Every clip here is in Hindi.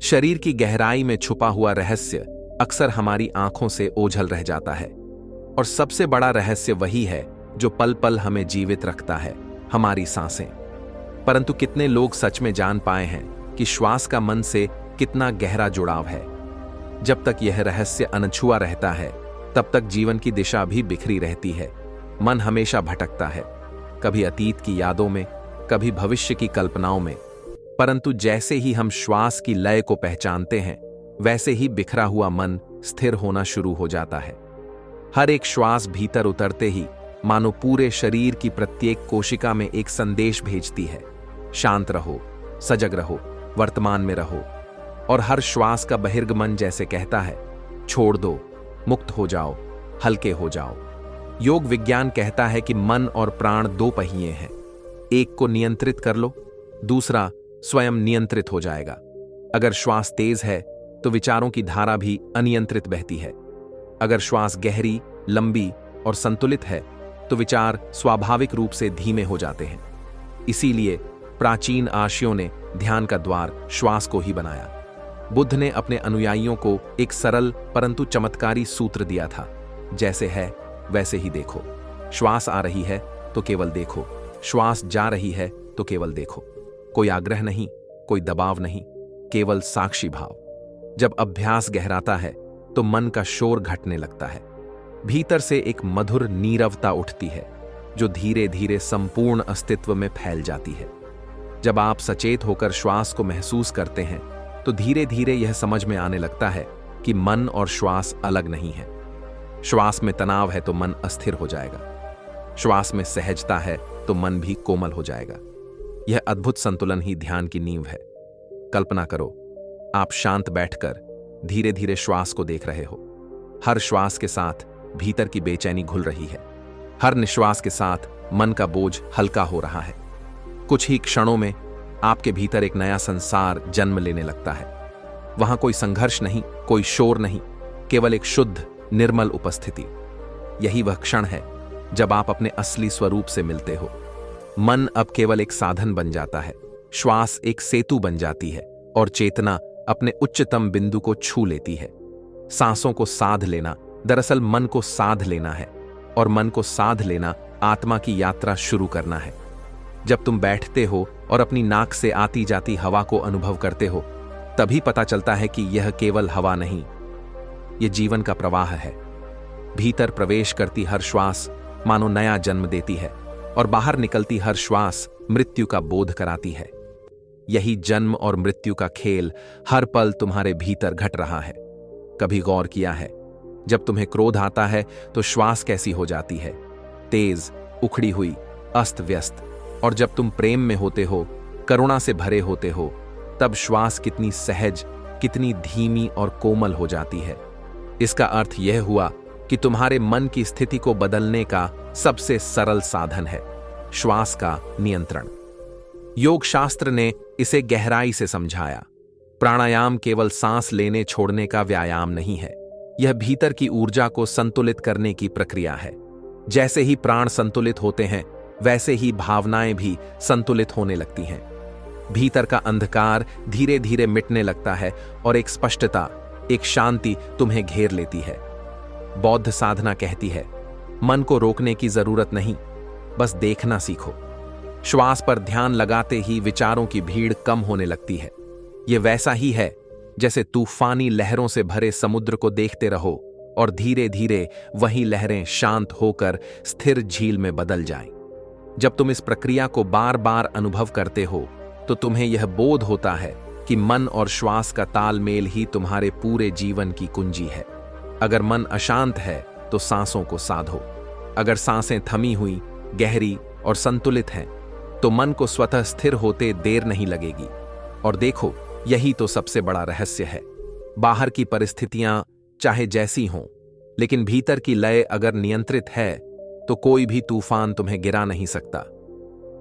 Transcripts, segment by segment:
शरीर की गहराई में छुपा हुआ रहस्य अक्सर हमारी आंखों से ओझल रह जाता है। और सबसे बड़ा रहस्य वही है जो पल पल हमें जीवित रखता है, हमारी सांसें। परंतु कितने लोग सच में जान पाए हैं कि श्वास का मन से कितना गहरा जुड़ाव है। जब तक यह रहस्य अनछुआ रहता है, तब तक जीवन की दिशा भी बिखरी रहती है। मन हमेशा भटकता है, कभी अतीत की यादों में, कभी भविष्य की कल्पनाओं में। परंतु जैसे ही हम श्वास की लय को पहचानते हैं, वैसे ही बिखरा हुआ मन स्थिर होना शुरू हो जाता है। हर एक श्वास भीतर उतरते ही मानो पूरे शरीर की प्रत्येक कोशिका में एक संदेश भेजती है, शांत रहो, सजग रहो, वर्तमान में रहो। और हर श्वास का बहिर्गमन जैसे कहता है, छोड़ दो, मुक्त हो जाओ, हल्के हो जाओ। योग विज्ञान कहता है कि मन और प्राण दो पहिए हैं, एक को नियंत्रित कर लो, दूसरा स्वयं नियंत्रित हो जाएगा। अगर श्वास तेज है तो विचारों की धारा भी अनियंत्रित बहती है। अगर श्वास गहरी, लंबी और संतुलित है तो विचार स्वाभाविक रूप से धीमे हो जाते हैं। इसीलिए प्राचीन आर्यों ने ध्यान का द्वार श्वास को ही बनाया। बुद्ध ने अपने अनुयायियों को एक सरल परंतु चमत्कारी सूत्र दिया था, जैसे है वैसे ही देखो। श्वास आ रही है तो केवल देखो, श्वास जा रही है तो केवल देखो। कोई आग्रह नहीं, कोई दबाव नहीं, केवल साक्षी भाव। जब अभ्यास गहराता है तो मन का शोर घटने लगता है। भीतर से एक मधुर नीरवता उठती है जो धीरे धीरे संपूर्ण अस्तित्व में फैल जाती है। जब आप सचेत होकर श्वास को महसूस करते हैं तो धीरे धीरे यह समझ में आने लगता है कि मन और श्वास अलग नहीं है। श्वास में तनाव है तो मन अस्थिर हो जाएगा, श्वास में सहजता है तो मन भी कोमल हो जाएगा। यह अद्भुत संतुलन ही ध्यान की नींव है। कल्पना करो, आप शांत बैठकर धीरे धीरे श्वास को देख रहे हो। हर श्वास के साथ भीतर की बेचैनी घुल रही है, हर निश्वास के साथ मन का बोझ हल्का हो रहा है। कुछ ही क्षणों में आपके भीतर एक नया संसार जन्म लेने लगता है। वहां कोई संघर्ष नहीं, कोई शोर नहीं, केवल एक शुद्ध निर्मल उपस्थिति। यही वह क्षण है जब आप अपने असली स्वरूप से मिलते हो। मन अब केवल एक साधन बन जाता है, श्वास एक सेतु बन जाती है और चेतना अपने उच्चतम बिंदु को छू लेती है। सांसों को साध लेना दरअसल मन को साध लेना है, और मन को साध लेना आत्मा की यात्रा शुरू करना है। जब तुम बैठते हो और अपनी नाक से आती जाती हवा को अनुभव करते हो, तभी पता चलता है कि यह केवल हवा नहीं, यह जीवन का प्रवाह है। भीतर प्रवेश करती हर श्वास मानो नया जन्म देती है, और बाहर निकलती हर श्वास मृत्यु का बोध कराती है। यही जन्म और मृत्यु का खेल हर पल तुम्हारे भीतर घट रहा है। कभी गौर किया है, जब तुम्हें क्रोध आता है तो श्वास कैसी हो जाती है, तेज, उखड़ी हुई, अस्त व्यस्त। और जब तुम प्रेम में होते हो, करुणा से भरे होते हो, तब श्वास कितनी सहज, कितनी धीमी और कोमल हो जाती है। इसका अर्थ यह हुआ कि तुम्हारे मन की स्थिति को बदलने का सबसे सरल साधन है श्वास का नियंत्रण। योग शास्त्र ने इसे गहराई से समझाया। प्राणायाम केवल सांस लेने छोड़ने का व्यायाम नहीं है, यह भीतर की ऊर्जा को संतुलित करने की प्रक्रिया है। जैसे ही प्राण संतुलित होते हैं, वैसे ही भावनाएं भी संतुलित होने लगती हैं। भीतर का अंधकार धीरे धीरे मिटने लगता है और एक स्पष्टता, एक शांति तुम्हें घेर लेती है। बौद्ध साधना कहती है, मन को रोकने की जरूरत नहीं, बस देखना सीखो। श्वास पर ध्यान लगाते ही विचारों की भीड़ कम होने लगती है। यह वैसा ही है जैसे तूफानी लहरों से भरे समुद्र को देखते रहो और धीरे धीरे वही लहरें शांत होकर स्थिर झील में बदल जाएं। जब तुम इस प्रक्रिया को बार बार अनुभव करते हो तो तुम्हें यह बोध होता है कि मन और श्वास का तालमेल ही तुम्हारे पूरे जीवन की कुंजी है। अगर मन अशांत है तो सांसों को साधो। अगर सांसें थमी हुई, गहरी और संतुलित हैं, तो मन को स्वतः स्थिर होते देर नहीं लगेगी। और देखो, यही तो सबसे बड़ा रहस्य है। बाहर की परिस्थितियां चाहे जैसी हों, लेकिन भीतर की लय अगर नियंत्रित है तो कोई भी तूफान तुम्हें गिरा नहीं सकता।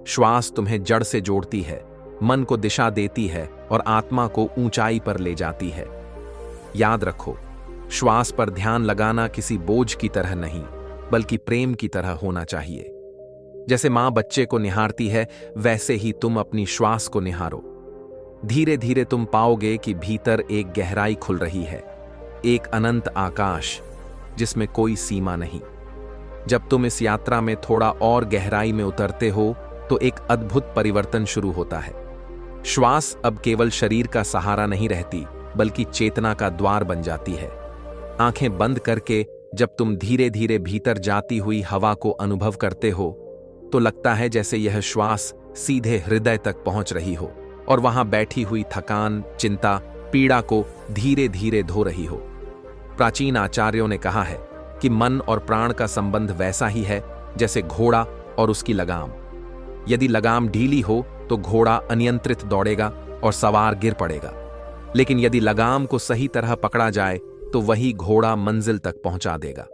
श्वास तुम्हें जड़ से जोड़ती है, मन को दिशा देती है और आत्मा को ऊंचाई पर ले जाती है। याद रखो, श्वास पर ध्यान लगाना किसी बोझ की तरह नहीं, बल्कि प्रेम की तरह होना चाहिए। जैसे मां बच्चे को निहारती है, वैसे ही तुम अपनी श्वास को निहारो। धीरे धीरे तुम पाओगे कि भीतर एक गहराई खुल रही है, एक अनंत आकाश जिसमें कोई सीमा नहीं। जब तुम इस यात्रा में थोड़ा और गहराई में उतरते हो तो एक अद्भुत परिवर्तन शुरू होता है। श्वास अब केवल शरीर का सहारा नहीं रहती, बल्कि चेतना का द्वार बन जाती है। आंखें बंद करके जब तुम धीरे धीरे भीतर जाती हुई हवा को अनुभव करते हो तो लगता है जैसे यह श्वास सीधे हृदय तक पहुंच रही हो और वहां बैठी हुई थकान, चिंता, पीड़ा को धीरे धीरे धो रही हो। प्राचीन आचार्यों ने कहा है कि मन और प्राण का संबंध वैसा ही है जैसे घोड़ा और उसकी लगाम। यदि लगाम ढीली हो तो घोड़ा अनियंत्रित दौड़ेगा और सवार गिर पड़ेगा, लेकिन यदि लगाम को सही तरह पकड़ा जाए तो वही घोड़ा मंजिल तक पहुंचा देगा।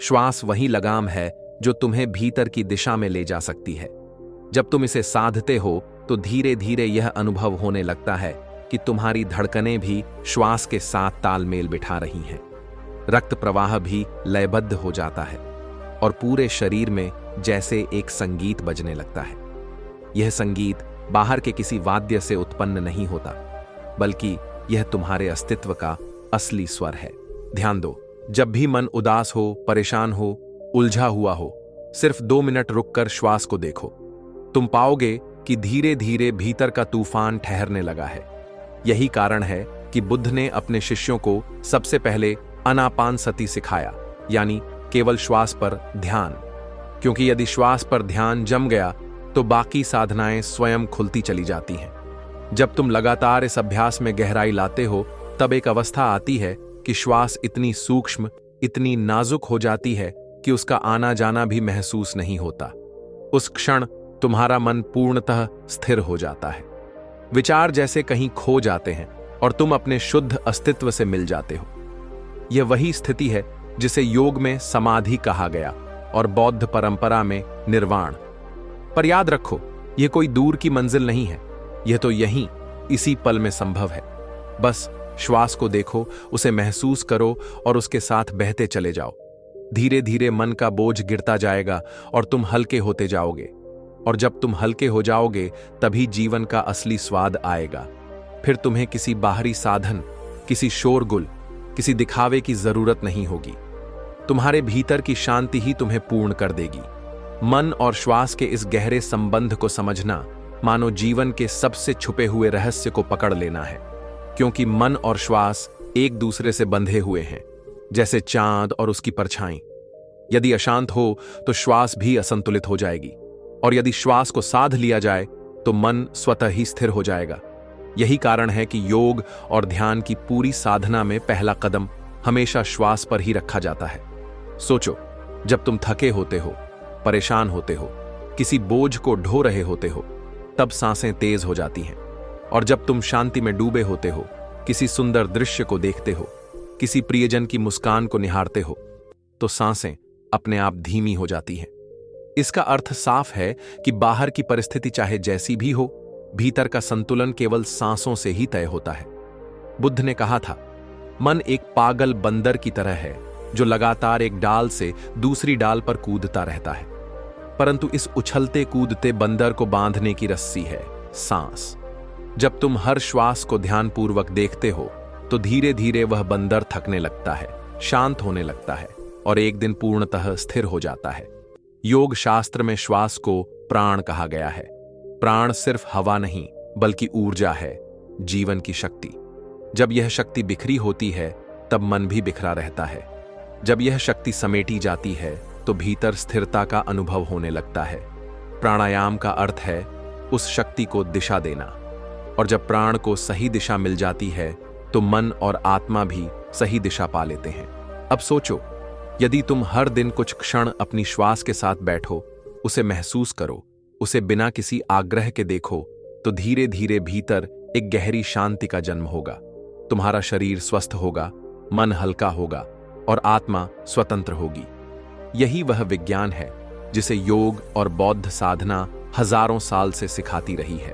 श्वास वही लगाम है जो तुम्हें भीतर की दिशा में ले जा सकती है। जब तुम इसे साधते हो तो धीरे धीरे यह अनुभव होने लगता है कि तुम्हारी धड़कनें भी श्वास के साथ तालमेल बिठा रही हैं। रक्त प्रवाह भी लयबद्ध हो जाता है और पूरे शरीर में जैसे एक संगीत बजने लगता है। यह संगीत बाहर के किसी वाद्य से उत्पन्न नहीं होता, बल्कि यह तुम्हारे अस्तित्व का असली स्वर है। ध्यान दो, जब भी मन उदास हो, परेशान हो, उलझा हुआ हो, सिर्फ 2 मिनट रुककर श्वास को देखो। तुम पाओगे कि धीरे धीरे भीतर का तूफान ठहरने लगा है। यही कारण है कि बुद्ध ने अपने शिष्यों को सबसे पहले आनापानसति सिखाया, यानी केवल श्वास पर ध्यान, क्योंकि यदि श्वास पर ध्यान जम गया तो बाकी साधनाएं स्वयं खुलती चली जाती हैं। जब तुम लगातार इस अभ्यास में गहराई लाते हो तब एक अवस्था आती है कि श्वास इतनी सूक्ष्म, इतनी नाजुक हो जाती है कि उसका आना जाना भी महसूस नहीं होता। उस क्षण तुम्हारा मन पूर्णतः स्थिर हो जाता है। विचार जैसे कहीं खो जाते हैं और तुम अपने शुद्ध अस्तित्व से मिल जाते हो। यह वही स्थिति है जिसे योग में समाधि कहा गया और बौद्ध परंपरा में निर्वाण। पर याद रखो, यह कोई दूर की मंजिल नहीं है, यह तो यहीं इसी पल में संभव है। बस श्वास को देखो, उसे महसूस करो और उसके साथ बहते चले जाओ। धीरे धीरे मन का बोझ गिरता जाएगा और तुम हल्के होते जाओगे। और जब तुम हल्के हो जाओगे तभी जीवन का असली स्वाद आएगा। फिर तुम्हें किसी बाहरी साधन, किसी शोरगुल, किसी दिखावे की जरूरत नहीं होगी। तुम्हारे भीतर की शांति ही तुम्हें पूर्ण कर देगी। मन और श्वास के इस गहरे संबंध को समझना मानो जीवन के सबसे छुपे हुए रहस्य को पकड़ लेना है, क्योंकि मन और श्वास एक दूसरे से बंधे हुए हैं, जैसे चांद और उसकी परछाई। यदि अशांत हो तो श्वास भी असंतुलित हो जाएगी, और यदि श्वास को साध लिया जाए तो मन स्वतः ही स्थिर हो जाएगा। यही कारण है कि योग और ध्यान की पूरी साधना में पहला कदम हमेशा श्वास पर ही रखा जाता है। सोचो, जब तुम थके होते हो, परेशान होते हो, किसी बोझ को ढो रहे होते हो, तब सांसें तेज हो जाती हैं। और जब तुम शांति में डूबे होते हो, किसी सुंदर दृश्य को देखते हो, किसी प्रियजन की मुस्कान को निहारते हो, तो सांसें अपने आप धीमी हो जाती हैं। इसका अर्थ साफ है कि बाहर की परिस्थिति चाहे जैसी भी हो, भीतर का संतुलन केवल सांसों से ही तय होता है। बुद्ध ने कहा था, मन एक पागल बंदर की तरह है जो लगातार एक डाल से दूसरी डाल पर कूदता रहता है, परंतु इस उछलते कूदते बंदर को बांधने की रस्सी है सांस। जब तुम हर श्वास को ध्यानपूर्वक देखते हो तो धीरे धीरे वह बंदर थकने लगता है, शांत होने लगता है और एक दिन पूर्णतः स्थिर हो जाता है। योग शास्त्र में श्वास को प्राण कहा गया है। प्राण सिर्फ हवा नहीं, बल्कि ऊर्जा है, जीवन की शक्ति। जब यह शक्ति बिखरी होती है तब मन भी बिखरा रहता है। जब यह शक्ति समेटी जाती है तो भीतर स्थिरता का अनुभव होने लगता है। प्राणायाम का अर्थ है उस शक्ति को दिशा देना, और जब प्राण को सही दिशा मिल जाती है तो मन और आत्मा भी सही दिशा पा लेते हैं। अब सोचो, यदि तुम हर दिन कुछ क्षण अपनी श्वास के साथ बैठो, उसे महसूस करो, उसे बिना किसी आग्रह के देखो, तो धीरे धीरे भीतर एक गहरी शांति का जन्म होगा। तुम्हारा शरीर स्वस्थ होगा, मन हल्का होगा और आत्मा स्वतंत्र होगी। यही वह विज्ञान है जिसे योग और बौद्ध साधना हजारों साल से सिखाती रही है।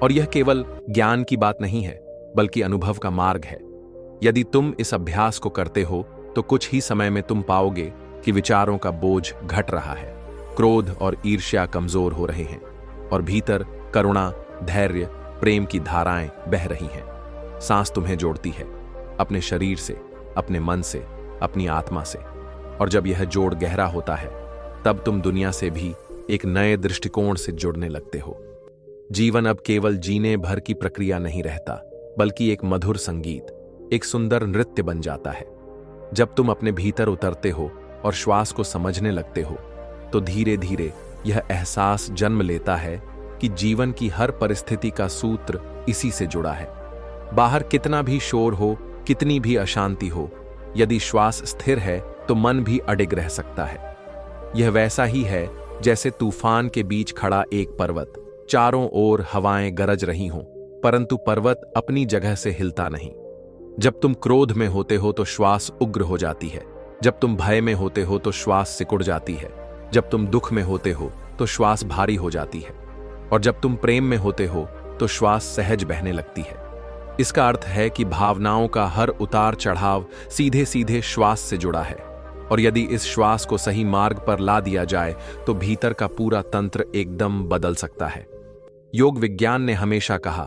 और यह केवल ज्ञान की बात नहीं है, बल्कि अनुभव का मार्ग है। यदि तुम इस अभ्यास को करते हो तो कुछ ही समय में तुम पाओगे कि विचारों का बोझ घट रहा है, क्रोध और ईर्ष्या कमजोर हो रहे हैं और भीतर करुणा, धैर्य प्रेम की धाराएं बह रही हैं। सांस तुम्हें जोड़ती है अपने शरीर से, अपने मन से, अपनी आत्मा से। और जब यह जोड़ गहरा होता है तब तुम दुनिया से भी एक नए दृष्टिकोण से जुड़ने लगते हो। जीवन अब केवल जीने भर की प्रक्रिया नहीं रहता, बल्कि एक मधुर संगीत, एक सुंदर नृत्य बन जाता है। जब तुम अपने भीतर उतरते हो और श्वास को समझने लगते हो तो धीरे धीरे यह एहसास जन्म लेता है कि जीवन की हर परिस्थिति का सूत्र इसी से जुड़ा है। बाहर कितना भी शोर हो, कितनी भी अशांति हो, यदि श्वास स्थिर है तो मन भी अडिग रह सकता है। यह वैसा ही है जैसे तूफान के बीच खड़ा एक पर्वत। चारों ओर हवाएं गरज रही हों, परंतु पर्वत अपनी जगह से हिलता नहीं। जब तुम क्रोध में होते हो तो श्वास उग्र हो जाती है, जब तुम भय में होते हो तो श्वास सिकुड़ जाती है, जब तुम दुख में होते हो तो श्वास भारी हो जाती है, और जब तुम प्रेम में होते हो तो श्वास सहज बहने लगती है। इसका अर्थ है कि भावनाओं का हर उतार चढ़ाव सीधे सीधे श्वास से जुड़ा है, और यदि इस श्वास को सही मार्ग पर ला दिया जाए तो भीतर का पूरा तंत्र एकदम बदल सकता है। योग विज्ञान ने हमेशा कहा,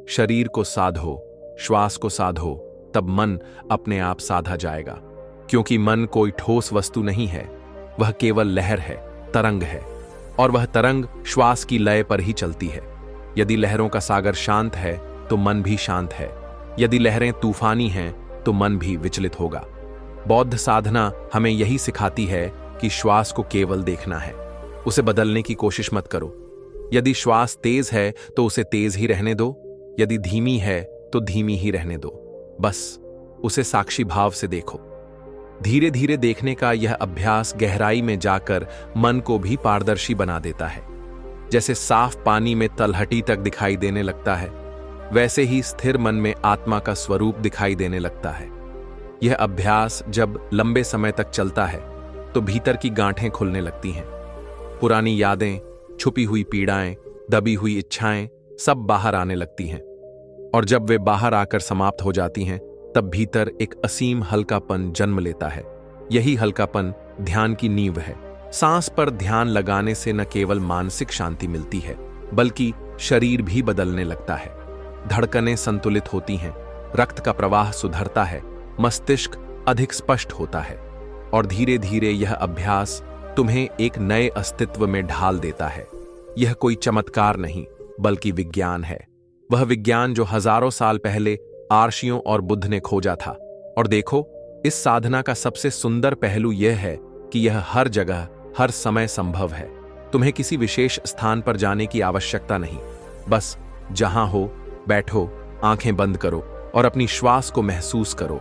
शरीर को साधो, श्वास को साधो, तब मन अपने आप साधा जाएगा। क्योंकि मन कोई ठोस वस्तु नहीं है, वह केवल लहर है, तरंग है, और वह तरंग श्वास की लय पर ही चलती है। यदि लहरों का सागर शांत है तो मन भी शांत है, यदि लहरें तूफानी हैं तो मन भी विचलित होगा। बौद्ध साधना हमें यही सिखाती है कि श्वास को केवल देखना है, उसे बदलने की कोशिश मत करो। यदि श्वास तेज है तो उसे तेज ही रहने दो, यदि धीमी है तो धीमी ही रहने दो। बस उसे साक्षी भाव से देखो। धीरे धीरे देखने का यह अभ्यास गहराई में जाकर मन को भी पारदर्शी बना देता है। जैसे साफ पानी में तलहटी तक दिखाई देने लगता है, वैसे ही स्थिर मन में आत्मा का स्वरूप दिखाई देने लगता है। यह अभ्यास जब लंबे समय तक चलता है तो भीतर की गांठें खुलने लगती हैं। पुरानी यादें, छुपी हुई पीड़ाएं, दबी हुई इच्छाएं सब बाहर आने लगती हैं, और जब वे बाहर आकर समाप्त हो जाती हैं तब भीतर एक असीम हल्कापन जन्म लेता है। यही हल्कापन ध्यान की नींव है। सांस पर ध्यान लगाने से न केवल मानसिक शांति मिलती है, बल्कि शरीर भी बदलने लगता है। धड़कनें संतुलित होती हैं, रक्त का प्रवाह सुधरता है, मस्तिष्क अधिक स्पष्ट होता है, और धीरे धीरे यह अभ्यास तुम्हें एक नए अस्तित्व में ढाल देता है। यह कोई चमत्कार नहीं, बल्कि विज्ञान है। वह विज्ञान जो हजारों साल पहले आर्षियों और बुद्ध ने खोजा था। और देखो, इस साधना का सबसे सुंदर पहलू यह है कि यह हर जगह, हर समय संभव है। तुम्हें किसी विशेष स्थान पर जाने की आवश्यकता नहीं। बस जहां हो बैठो, आंखें बंद करो और अपनी श्वास को महसूस करो।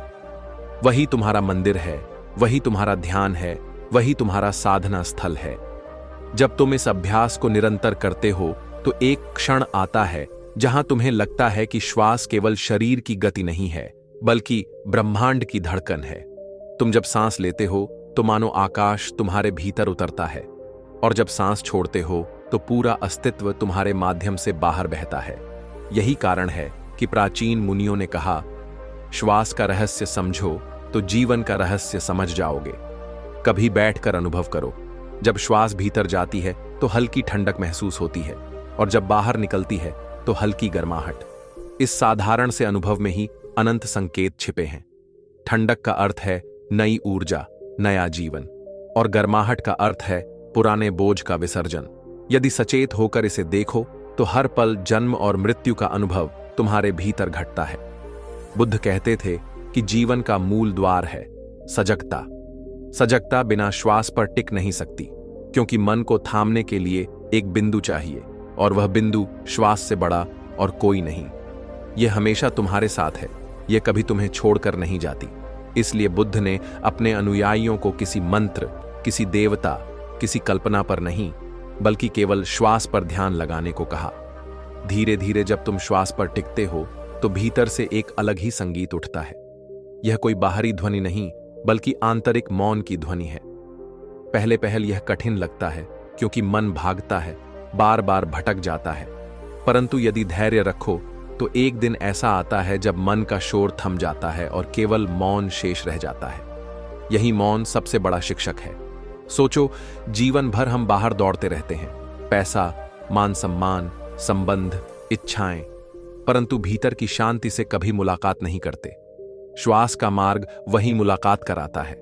वही तुम्हारा मंदिर है, वही तुम्हारा ध्यान है, वही तुम्हारा साधना स्थल है। जब तुम इस अभ्यास को निरंतर करते हो तो एक क्षण आता है जहां तुम्हें लगता है कि श्वास केवल शरीर की गति नहीं है, बल्कि ब्रह्मांड की धड़कन है। तुम जब सांस लेते हो तो मानो आकाश तुम्हारे भीतर उतरता है, और जब सांस छोड़ते हो तो पूरा अस्तित्व तुम्हारे माध्यम से बाहर बहता है। यही कारण है कि प्राचीन मुनियों ने कहा, श्वास का रहस्य समझो तो जीवन का रहस्य समझ जाओगे। कभी बैठकर अनुभव करो। जब श्वास भीतर जाती है तो हल्की ठंडक महसूस होती है, और जब बाहर निकलती है तो हल्की गर्माहट। इस साधारण से अनुभव में ही अनंत संकेत छिपे हैं। ठंडक का अर्थ है नई ऊर्जा, नया जीवन, और गर्माहट का अर्थ है पुराने बोझ का विसर्जन। यदि सचेत होकर इसे देखो तो हर पल जन्म और मृत्यु का अनुभव तुम्हारे भीतर घटता है। बुद्ध कहते थे कि जीवन का मूल द्वार है सजगता। सजगता बिना श्वास पर टिक नहीं सकती, क्योंकि मन को थामने के लिए एक बिंदु चाहिए, और वह बिंदु श्वास से बड़ा और कोई नहीं। यह हमेशा तुम्हारे साथ है, यह कभी तुम्हें छोड़कर नहीं जाती। इसलिए बुद्ध ने अपने अनुयायियों को किसी मंत्र, किसी देवता, किसी कल्पना पर नहीं, बल्कि केवल श्वास पर ध्यान लगाने को कहा। धीरे धीरे जब तुम श्वास पर टिकते हो तो भीतर से एक अलग ही संगीत उठता है। यह कोई बाहरी ध्वनि नहीं, बल्कि आंतरिक मौन की ध्वनि है। पहले पहल यह कठिन लगता है, क्योंकि मन भागता है, बार बार भटक जाता है। परंतु यदि धैर्य रखो तो एक दिन ऐसा आता है जब मन का शोर थम जाता है और केवल मौन शेष रह जाता है। यही मौन सबसे बड़ा शिक्षक है। सोचो, जीवन भर हम बाहर दौड़ते रहते हैं, पैसा, मान सम्मान, संबंध, इच्छाएं, परंतु भीतर की शांति से कभी मुलाकात नहीं करते। श्वास का मार्ग वही मुलाकात कराता है।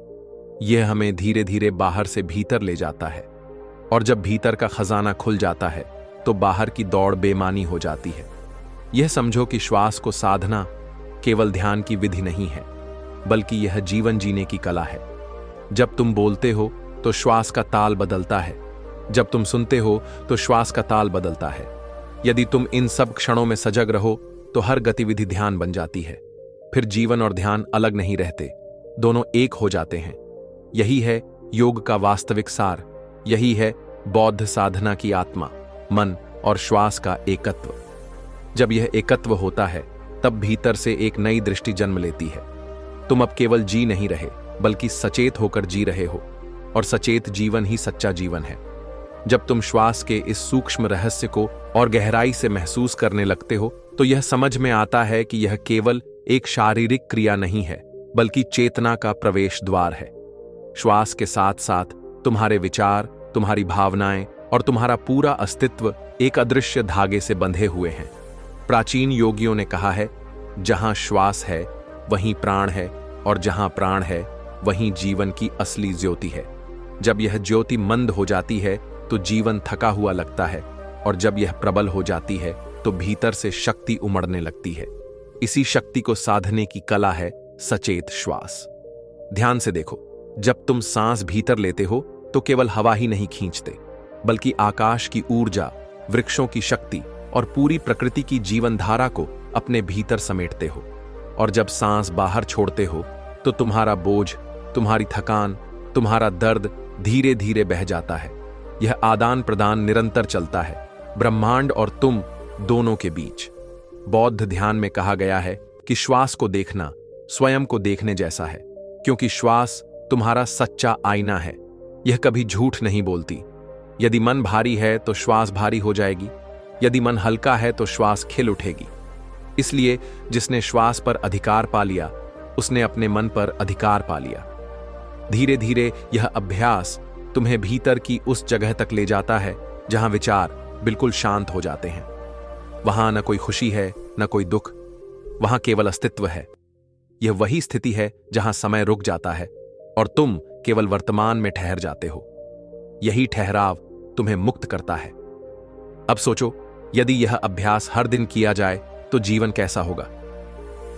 यह हमें धीरे धीरे बाहर से भीतर ले जाता है, और जब भीतर का खजाना खुल जाता है तो बाहर की दौड़ बेमानी हो जाती है। यह समझो कि श्वास को साधना केवल ध्यान की विधि नहीं है, बल्कि यह जीवन जीने की कला है। जब तुम बोलते हो तो श्वास का ताल बदलता है, जब तुम सुनते हो तो श्वास का ताल बदलता है। यदि तुम इन सब क्षणों में सजग रहो तो हर गतिविधि ध्यान बन जाती है। फिर जीवन और ध्यान अलग नहीं रहते, दोनों एक हो जाते हैं। यही है योग का वास्तविक सार, यही है बौद्ध साधना की आत्मा, मन और श्वास का एकत्व। जब यह एकत्व होता है तब भीतर से एक नई दृष्टि जन्म लेती है। तुम अब केवल जी नहीं रहे, बल्कि सचेत होकर जी रहे हो, और सचेत जीवन ही सच्चा जीवन है। जब तुम श्वास के इस सूक्ष्म रहस्य को और गहराई से महसूस करने लगते हो तो यह समझ में आता है कि यह केवल एक शारीरिक क्रिया नहीं है, बल्कि चेतना का प्रवेश द्वार है। श्वास के साथ साथ तुम्हारे विचार, तुम्हारी भावनाएं और तुम्हारा पूरा अस्तित्व एक अदृश्य धागे से बंधे हुए हैं। प्राचीन योगियों ने कहा है, जहां श्वास है वहीं प्राण है, और जहां प्राण है वहीं जीवन की असली ज्योति है। जब यह ज्योति मंद हो जाती है तो जीवन थका हुआ लगता है, और जब यह प्रबल हो जाती है तो भीतर से शक्ति उमड़ने लगती है। इसी शक्ति को साधने की कला है सचेत श्वास। ध्यान से देखो, जब तुम सांस भीतर लेते हो तो केवल हवा ही नहीं खींचते, बल्कि आकाश की ऊर्जा, वृक्षों की शक्ति और पूरी प्रकृति की जीवन धारा को अपने भीतर समेटते हो। और जब सांस बाहर छोड़ते हो तो तुम्हारा बोझ, तुम्हारी थकान, तुम्हारा दर्द धीरे धीरे बह जाता है। यह आदान प्रदान निरंतर चलता है, ब्रह्मांड और तुम दोनों के बीच। बौद्ध ध्यान में कहा गया है कि श्वास को देखना स्वयं को देखने जैसा है, क्योंकि श्वास तुम्हारा सच्चा आईना है। यह कभी झूठ नहीं बोलती। यदि मन भारी है तो श्वास भारी हो जाएगी, यदि मन हल्का है तो श्वास खिल उठेगी। इसलिए जिसने श्वास पर अधिकार पा लिया, उसने अपने मन पर अधिकार पा लिया। धीरे धीरे यह अभ्यास तुम्हें भीतर की उस जगह तक ले जाता है जहां विचार बिल्कुल शांत हो जाते हैं। वहां न कोई खुशी है, न कोई दुख, वहां केवल अस्तित्व है। यह वही स्थिति है जहां समय रुक जाता है और तुम केवल वर्तमान में ठहर जाते हो। यही ठहराव तुम्हें मुक्त करता है। अब सोचो, यदि यह अभ्यास हर दिन किया जाए तो जीवन कैसा होगा।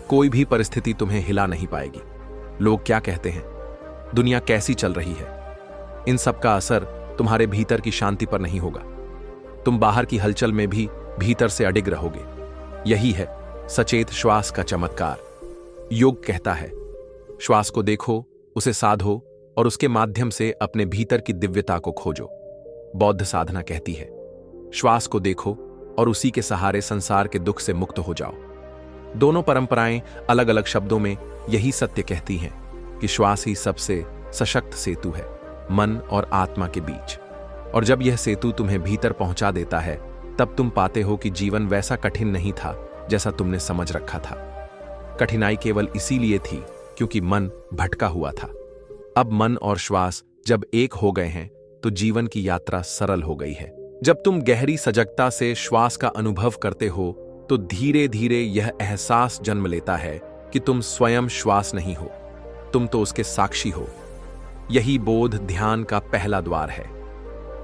कोई भी परिस्थिति तुम्हें हिला नहीं पाएगी। लोग क्या कहते हैं, दुनिया कैसी चल रही है, इन सब का असर तुम्हारे भीतर की शांति पर नहीं होगा। तुम बाहर की हलचल में भी भीतर से अडिग रहोगे। यही है सचेत श्वास का चमत्कार। योग कहता है, श्वास को देखो, उसे साधो और उसके माध्यम से अपने भीतर की दिव्यता को खोजो। बौद्ध साधना कहती है, श्वास को देखो और उसी के सहारे संसार के दुख से मुक्त हो जाओ। दोनों परंपराएं अलग अलग शब्दों में यही सत्य कहती हैं कि श्वास ही सबसे सशक्त सेतु है मन और आत्मा के बीच। और जब यह सेतु तुम्हें भीतर पहुंचा देता है, तब तुम पाते हो कि जीवन वैसा कठिन नहीं था जैसा तुमने समझ रखा था। कठिनाई केवल इसीलिए थी क्योंकि मन भटका हुआ था। अब मन और श्वास जब एक हो गए हैं तो जीवन की यात्रा सरल हो गई है। जब तुम गहरी सजगता से श्वास का अनुभव करते हो तो धीरे धीरे यह एहसास जन्म लेता है कि तुम स्वयं श्वास नहीं हो, तुम तो उसके साक्षी हो। यही बोध ध्यान का पहला द्वार है।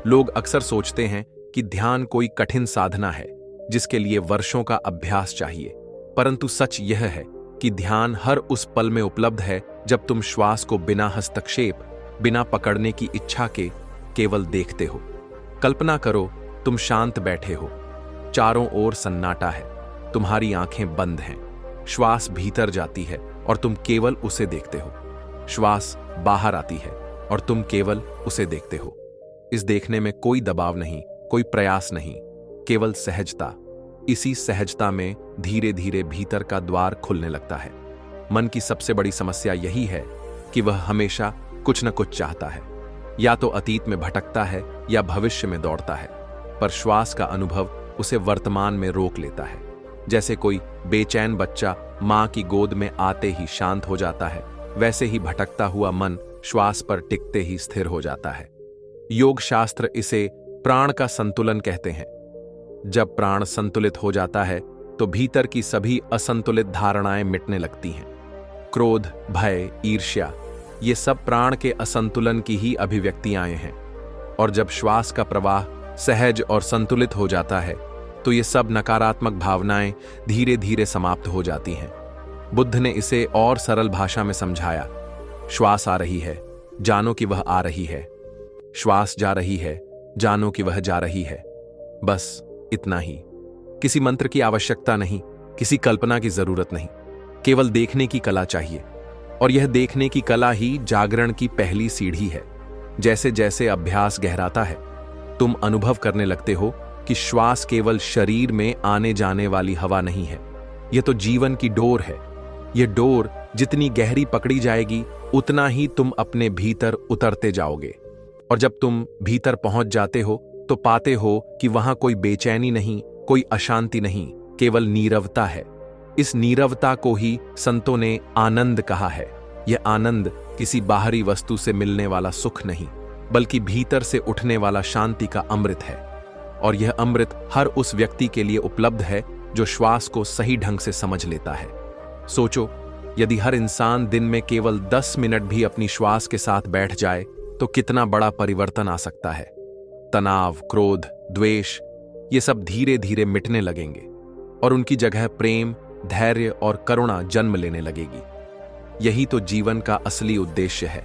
लोग अक्सर सोचते हैं कि ध्यान कोई कठिन साधना है जिसके लिए वर्षों का अभ्यास चाहिए, परंतु सच यह है कि ध्यान हर उस पल में उपलब्ध है जब तुम श्वास को बिना हस्तक्षेप, बिना पकड़ने की इच्छा के केवल देखते हो। कल्पना करो, तुम शांत बैठे हो, चारों ओर सन्नाटा है, तुम्हारी आंखें बंद हैं, श्वास भीतर जाती है और तुम केवल उसे देखते हो। श्वास बाहर आती है और तुम केवल उसे देखते हो। इस देखने में कोई दबाव नहीं, कोई प्रयास नहीं, केवल सहजता। इसी सहजता में धीरे धीरे भीतर का द्वार खुलने लगता है। मन की सबसे बड़ी समस्या यही है कि वह हमेशा कुछ न कुछ चाहता है, या तो अतीत में भटकता है या भविष्य में दौड़ता है, पर श्वास का अनुभव उसे वर्तमान में रोक लेता है। जैसे कोई बेचैन बच्चा मां की गोद में आते ही शांत हो जाता है, वैसे ही भटकता हुआ मन श्वास पर टिकते ही स्थिर हो जाता है। योग शास्त्र इसे प्राण का संतुलन कहते हैं। जब प्राण संतुलित हो जाता है तो भीतर की सभी असंतुलित धारणाएं मिटने लगती हैं। क्रोध, भय, ईर्ष्या, ये सब प्राण के असंतुलन की ही अभिव्यक्तियां हैं। और जब श्वास का प्रवाह सहज और संतुलित हो जाता है तो ये सब नकारात्मक भावनाएं धीरे धीरे समाप्त हो जाती हैं। बुद्ध ने इसे और सरल भाषा में समझाया। श्वास आ रही है, जानो कि वह आ रही है। श्वास जा रही है, जानो कि वह जा रही है। बस इतना ही। किसी मंत्र की आवश्यकता नहीं, किसी कल्पना की जरूरत नहीं, केवल देखने की कला चाहिए। और यह देखने की कला ही जागरण की पहली सीढ़ी है। जैसे जैसे अभ्यास गहराता है, तुम अनुभव करने लगते हो कि श्वास केवल शरीर में आने जाने वाली हवा नहीं है, यह तो जीवन की डोर है। यह डोर जितनी गहरी पकड़ी जाएगी, उतना ही तुम अपने भीतर उतरते जाओगे। और जब तुम भीतर पहुंच जाते हो तो पाते हो कि वहां कोई बेचैनी नहीं, कोई अशांति नहीं, केवल नीरवता है। इस नीरवता को ही संतों ने आनंद कहा है। यह आनंद किसी बाहरी वस्तु से मिलने वाला सुख नहीं, बल्कि भीतर से उठने वाला शांति का अमृत है। और यह अमृत हर उस व्यक्ति के लिए उपलब्ध है जो श्वास को सही ढंग से समझ लेता है। सोचो, यदि हर इंसान दिन में केवल 10 मिनट भी अपनी श्वास के साथ बैठ जाए तो कितना बड़ा परिवर्तन आ सकता है। तनाव, क्रोध, द्वेष, ये सब धीरे धीरे मिटने लगेंगे और उनकी जगह प्रेम, धैर्य और करुणा जन्म लेने लगेगी। यही तो जीवन का असली उद्देश्य है।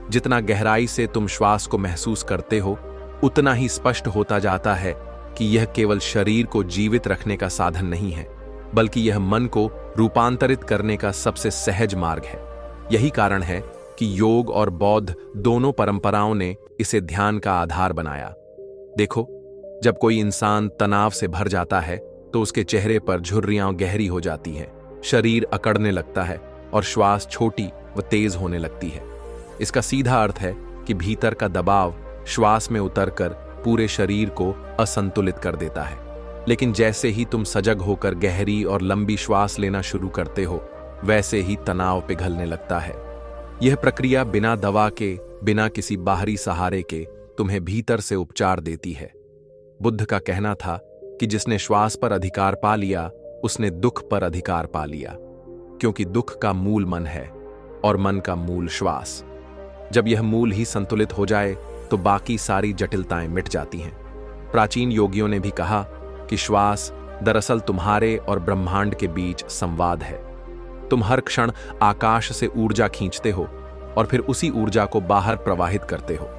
जितना गहराई से तुम श्वास को महसूस करते हो, उतना ही स्पष्ट होता जाता है कि यह केवल शरीर को जीवित रखने का साधन नहीं है, बल्कि यह मन को रूपांतरित करने का सबसे सहज मार्ग है। यही कारण है कि योग और बौद्ध दोनों परंपराओं ने इसे ध्यान का आधार बनाया। देखो, जब कोई इंसान तनाव से भर जाता है तो उसके चेहरे पर झुर्रियां गहरी हो जाती हैं, शरीर अकड़ने लगता है और श्वास छोटी व तेज होने लगती है। इसका सीधा अर्थ है कि भीतर का दबाव श्वास में उतरकर पूरे शरीर को असंतुलित कर देता है। लेकिन जैसे ही तुम सजग होकर गहरी और लंबी श्वास लेना शुरू करते हो, वैसे ही तनाव पिघलने लगता है। यह प्रक्रिया बिना दवा के, बिना किसी बाहरी सहारे के तुम्हें भीतर से उपचार देती है। बुद्ध का कहना था कि जिसने श्वास पर अधिकार पा लिया, उसने दुख पर अधिकार पा लिया, क्योंकि दुख का मूल मन है और मन का मूल श्वास। जब यह मूल ही संतुलित हो जाए तो बाकी सारी जटिलताएं मिट जाती हैं। प्राचीन योगियों ने भी कहा कि श्वास दरअसल तुम्हारे और ब्रह्मांड के बीच संवाद है। तुम हर क्षण आकाश से ऊर्जा खींचते हो और फिर उसी ऊर्जा को बाहर प्रवाहित करते हो।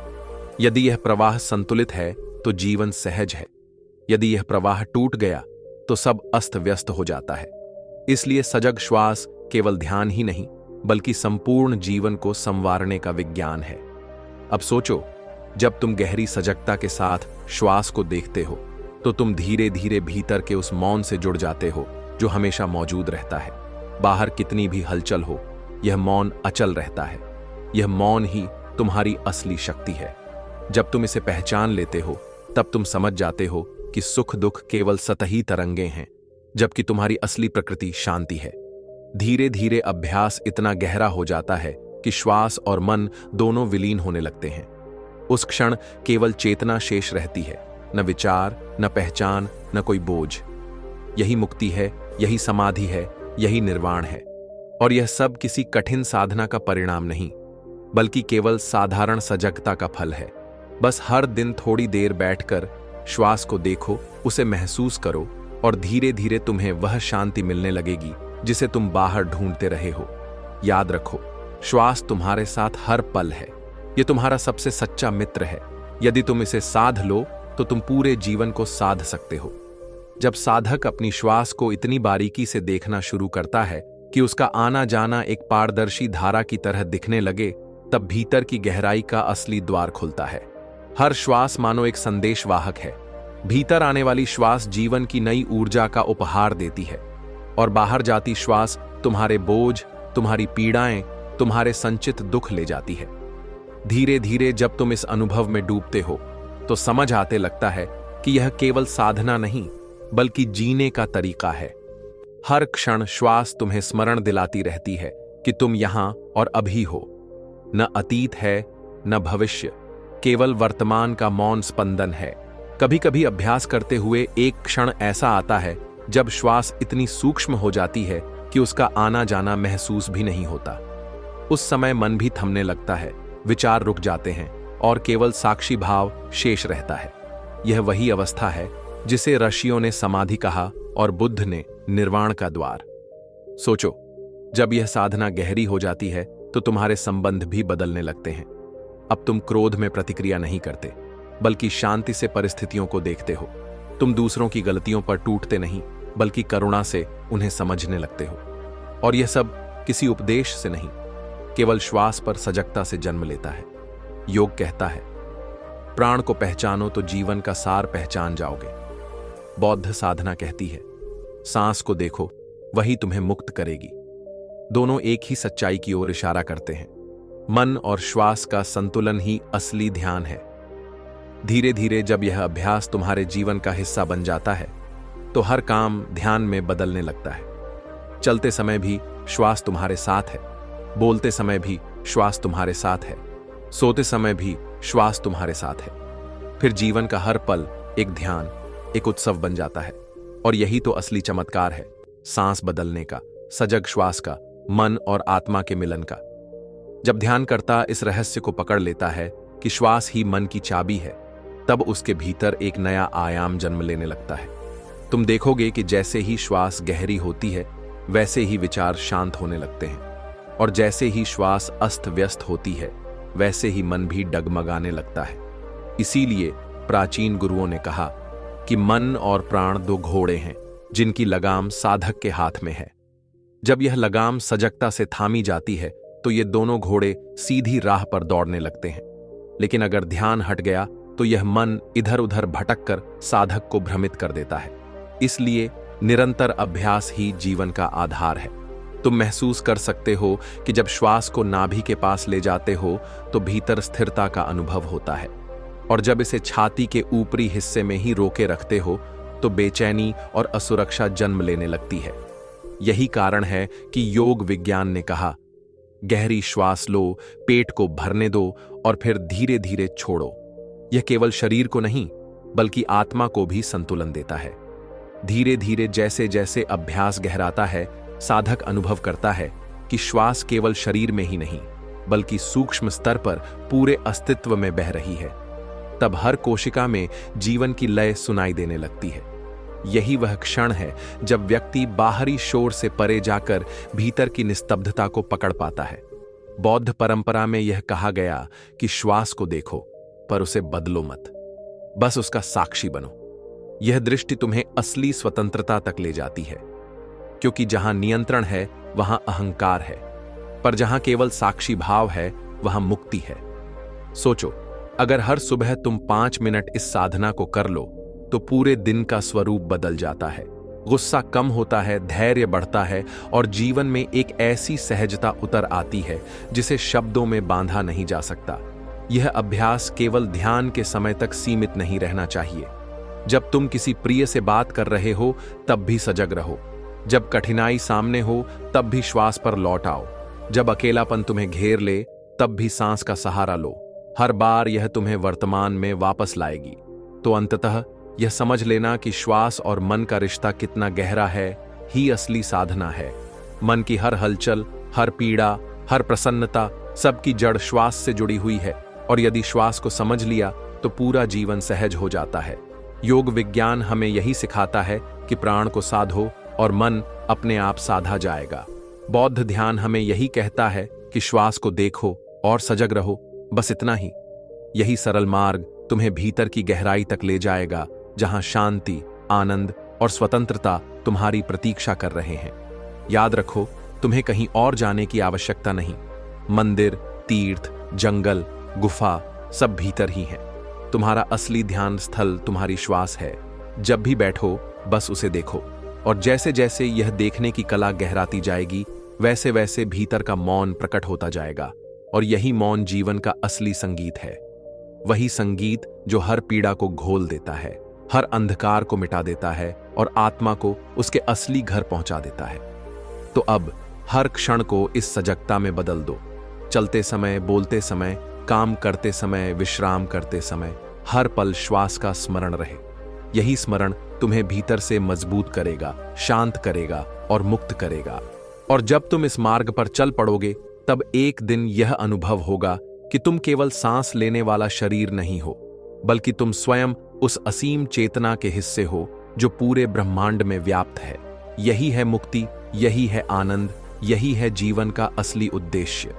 यदि यह प्रवाह संतुलित है तो जीवन सहज है। यदि यह प्रवाह टूट गया तो सब अस्त व्यस्त हो जाता है। इसलिए सजग श्वास केवल ध्यान ही नहीं, बल्कि संपूर्ण जीवन को संवारने का विज्ञान है। अब सोचो, जब तुम गहरी सजगता के साथ श्वास को देखते हो तो तुम धीरे धीरे भीतर के उस मौन से जुड़ जाते हो जो हमेशा मौजूद रहता है। बाहर कितनी भी हलचल हो, यह मौन अचल रहता है। यह मौन ही तुम्हारी असली शक्ति है। जब तुम इसे पहचान लेते हो, तब तुम समझ जाते हो कि सुख दुख केवल सतही तरंगे हैं, जबकि तुम्हारी असली प्रकृति शांति है। धीरे धीरे अभ्यास इतना गहरा हो जाता है कि श्वास और मन दोनों विलीन होने लगते हैं। उस क्षण केवल चेतना शेष रहती है, न विचार, न पहचान, न कोई बोझ। यही मुक्ति है, यही समाधि है, यही निर्वाण है। और यह सब किसी कठिन साधना का परिणाम नहीं, बल्कि केवल साधारण सजगता का फल है। बस हर दिन थोड़ी देर बैठकर श्वास को देखो, उसे महसूस करो और धीरे धीरे तुम्हें वह शांति मिलने लगेगी जिसे तुम बाहर ढूंढते रहे हो। याद रखो, श्वास तुम्हारे साथ हर पल है। यह तुम्हारा सबसे सच्चा मित्र है। यदि तुम इसे साध लो तो तुम पूरे जीवन को साध सकते हो। जब साधक अपनी श्वास को इतनी बारीकी से देखना शुरू करता है कि उसका आना जाना एक पारदर्शी धारा की तरह दिखने लगे, तब भीतर की गहराई का असली द्वार खुलता है। हर श्वास मानो एक संदेशवाहक है। भीतर आने वाली श्वास जीवन की नई ऊर्जा का उपहार देती है और बाहर जाती श्वास तुम्हारे बोझ, तुम्हारी पीड़ाएं, तुम्हारे संचित दुख ले जाती है। धीरे धीरे जब तुम इस अनुभव में डूबते हो तो समझ आते लगता है कि यह केवल साधना नहीं, बल्कि जीने का तरीका है। हर क्षण श्वास तुम्हें स्मरण दिलाती रहती है कि तुम यहां और अभी हो। न अतीत है, न भविष्य, केवल वर्तमान का मौन स्पंदन है। कभी कभी अभ्यास करते हुए एक क्षण ऐसा आता है जब श्वास इतनी सूक्ष्म हो जाती है कि उसका आना जाना महसूस भी नहीं होता। उस समय मन भी थमने लगता है, विचार रुक जाते हैं और केवल साक्षी भाव शेष रहता है। यह वही अवस्था है जिसे ऋषियों ने समाधि कहा और बुद्ध ने निर्वाण का द्वार। सोचो, जब यह साधना गहरी हो जाती है तो तुम्हारे संबंध भी बदलने लगते हैं। अब तुम क्रोध में प्रतिक्रिया नहीं करते, बल्कि शांति से परिस्थितियों को देखते हो। तुम दूसरों की गलतियों पर टूटते नहीं, बल्कि करुणा से उन्हें समझने लगते हो। और यह सब किसी उपदेश से नहीं, केवल श्वास पर सजगता से जन्म लेता है। योग कहता है, प्राण को पहचानो तो जीवन का सार पहचान जाओगे। बौद्ध साधना कहती है, सांस को देखो, वही तुम्हें मुक्त करेगी। दोनों एक ही सच्चाई की ओर इशारा करते हैं। मन और श्वास का संतुलन ही असली ध्यान है। धीरे धीरे जब यह अभ्यास तुम्हारे जीवन का हिस्सा बन जाता है तो हर काम ध्यान में बदलने लगता है। चलते समय भी श्वास तुम्हारे साथ है, बोलते समय भी श्वास तुम्हारे साथ है, सोते समय भी श्वास तुम्हारे साथ है। फिर जीवन का हर पल एक ध्यान, एक उत्सव बन जाता है। और यही तो असली चमत्कार है, सांस बदलने का, सजग श्वास का, मन और आत्मा के मिलन का। जब ध्यानकर्ता इस रहस्य को पकड़ लेता है कि श्वास ही मन की चाबी है, तब उसके भीतर एक नया आयाम जन्म लेने लगता है। तुम देखोगे कि जैसे ही श्वास गहरी होती है, वैसे ही विचार शांत होने लगते हैं। और जैसे ही श्वास अस्त व्यस्त होती है, वैसे ही मन भी डगमगाने लगता है। इसीलिए प्राचीन गुरुओं ने कहा कि मन और प्राण दो घोड़े हैं जिनकी लगाम साधक के हाथ में है। जब यह लगाम सजगता से थामी जाती है तो ये दोनों घोड़े सीधी राह पर दौड़ने लगते हैं। लेकिन अगर ध्यान हट गया तो यह मन इधर उधर भटक कर साधक को भ्रमित कर देता है। इसलिए निरंतर अभ्यास ही जीवन का आधार है। तुम महसूस कर सकते हो कि जब श्वास को नाभि के पास ले जाते हो तो भीतर स्थिरता का अनुभव होता है, और जब इसे छाती के ऊपरी हिस्से में ही रोके रखते हो तो बेचैनी और असुरक्षा जन्म लेने लगती है। यही कारण है कि योग विज्ञान ने कहा, गहरी श्वास लो, पेट को भरने दो और फिर धीरे धीरे छोड़ो। यह केवल शरीर को नहीं, बल्कि आत्मा को भी संतुलन देता है। धीरे धीरे जैसे जैसे अभ्यास गहराता है, साधक अनुभव करता है कि श्वास केवल शरीर में ही नहीं, बल्कि सूक्ष्म स्तर पर पूरे अस्तित्व में बह रही है। तब हर कोशिका में जीवन की लय सुनाई देने लगती है। यही वह क्षण है जब व्यक्ति बाहरी शोर से परे जाकर भीतर की निस्तब्धता को पकड़ पाता है। बौद्ध परंपरा में यह कहा गया कि श्वास को देखो, पर उसे बदलो मत, बस उसका साक्षी बनो। यह दृष्टि तुम्हें असली स्वतंत्रता तक ले जाती है, क्योंकि जहां नियंत्रण है वहां अहंकार है, पर जहां केवल साक्षी भाव है वहां मुक्ति है। सोचो, अगर हर सुबह तुम 5 मिनट इस साधना को कर लो तो पूरे दिन का स्वरूप बदल जाता है। गुस्सा कम होता है, धैर्य बढ़ता है और जीवन में एक ऐसी सहजता उतर आती है जिसे शब्दों में बांधा नहीं जा सकता। यह अभ्यास केवल ध्यान के समय तक सीमित नहीं रहना चाहिए। जब तुम किसी प्रिय से बात कर रहे हो तब भी सजग रहो। जब कठिनाई सामने हो तब भी श्वास पर लौट आओ। जब अकेलापन तुम्हें घेर ले तब भी सांस का सहारा लो। हर बार यह तुम्हें वर्तमान में वापस लाएगी। तो अंततः यह समझ लेना कि श्वास और मन का रिश्ता कितना गहरा है ही असली साधना है। मन की हर हलचल, हर पीड़ा, हर प्रसन्नता, सबकी जड़ श्वास से जुड़ी हुई है, और यदि श्वास को समझ लिया तो पूरा जीवन सहज हो जाता है। योग विज्ञान हमें यही सिखाता है कि प्राण को साधो और मन अपने आप साधा जाएगा। बौद्ध ध्यान हमें यही कहता है कि श्वास को देखो और सजग रहो, बस इतना ही। यही सरल मार्ग तुम्हें भीतर की गहराई तक ले जाएगा, जहां शांति, आनंद और स्वतंत्रता तुम्हारी प्रतीक्षा कर रहे हैं। याद रखो, तुम्हें कहीं और जाने की आवश्यकता नहीं। मंदिर, तीर्थ, जंगल, गुफा सब भीतर ही है। तुम्हारा असली ध्यान स्थल तुम्हारी श्वास है। जब भी बैठो बस उसे देखो, और जैसे जैसे यह देखने की कला गहराती जाएगी, वैसे वैसे भीतर का मौन प्रकट होता जाएगा। और यही मौन जीवन का असली संगीत है। वही संगीत जो हर पीड़ा को घोल देता है, हर अंधकार को मिटा देता है और आत्मा को उसके असली घर पहुंचा देता है। तो अब हर क्षण को इस सजगता में बदल दो। चलते समय, बोलते समय, काम करते समय, विश्राम करते समय, हर पल श्वास का स्मरण रहे। यही स्मरण तुम्हें भीतर से मजबूत करेगा, शांत करेगा और मुक्त करेगा। और जब तुम इस मार्ग पर चल पड़ोगे, तब एक दिन यह अनुभव होगा कि तुम केवल सांस लेने वाला शरीर नहीं हो, बल्कि तुम स्वयं उस असीम चेतना के हिस्से हो जो पूरे ब्रह्मांड में व्याप्त है। यही है मुक्ति, यही है आनंद, यही है जीवन का असली उद्देश्य।